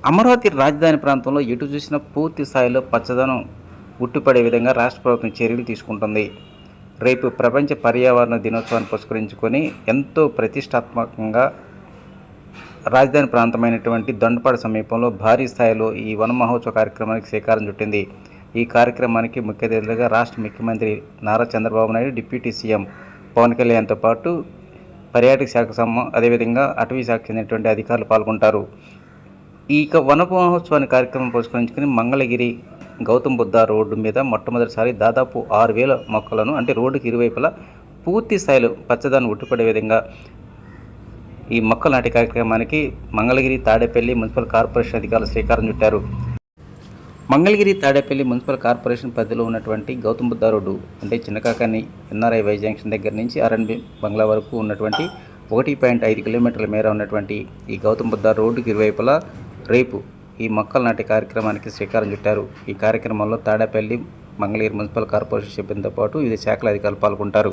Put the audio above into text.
అమరావతి రాజధాని ప్రాంతంలో ఎటు చూసినా పూర్తి స్థాయిలో పచ్చదనం ఉట్టిపడే విధంగా రాష్ట్ర ప్రభుత్వం చర్యలు తీసుకుంటుంది. రేపు ప్రపంచ పర్యావరణ దినోత్సవాన్ని పురస్కరించుకొని ఎంతో ప్రతిష్టాత్మకంగా రాజధాని ప్రాంతమైనటువంటి దొండపాడు సమీపంలో భారీ స్థాయిలో ఈ వన మహోత్సవ కార్యక్రమానికి శ్రీకారం చుట్టింది. ఈ కార్యక్రమానికి ముఖ్య అతిథులుగా రాష్ట్ర ముఖ్యమంత్రి నారా చంద్రబాబు నాయుడు, డిప్యూటీ సీఎం పవన్ కళ్యాణ్తో పాటు పర్యాటక శాఖ అదేవిధంగా అటవీ శాఖకు చెందినటువంటి అధికారులు పాల్గొంటారు. ఈ వన మహోత్సవాన్ని కార్యక్రమం పురస్కరించుకుని మంగళగిరి గౌతమ్ బుద్ధ రోడ్డు మీద మొట్టమొదటిసారి దాదాపు 6,000 మొక్కలను, అంటే రోడ్డుకి ఇరువైపులా పూర్తి స్థాయిలో పచ్చదనం ఉట్టిపడే విధంగా ఈ మొక్కలు నాటే కార్యక్రమానికి మంగళగిరి తాడేపల్లి మున్సిపల్ కార్పొరేషన్ అధికారులు శ్రీకారం చుట్టారు. మంగళగిరి తాడేపల్లి మున్సిపల్ కార్పొరేషన్ పరిధిలో ఉన్నటువంటి గౌతమ్ బుద్ధ రోడ్డు, అంటే చిన్నకాకాని ఎన్ఆర్ఐ వై జంక్షన్ దగ్గర నుంచి ఆర్ఎన్బి బంగ్లా వరకు ఉన్నటువంటి 1.5 కిలోమీటర్ల మేర ఉన్నటువంటి ఈ గౌతమ్ బుద్ధ రోడ్డుకి ఇరువైపులా రేపు ఈ మొక్కలు నాటే కార్యక్రమానికి శ్రీకారం చుట్టారు. ఈ కార్యక్రమంలో తాడేపల్లి, మంగళగిరి మున్సిపల్ కార్పొరేషన్ సిబ్బందితో పాటు వివిధ శాఖల అధికారులు పాల్గొంటారు.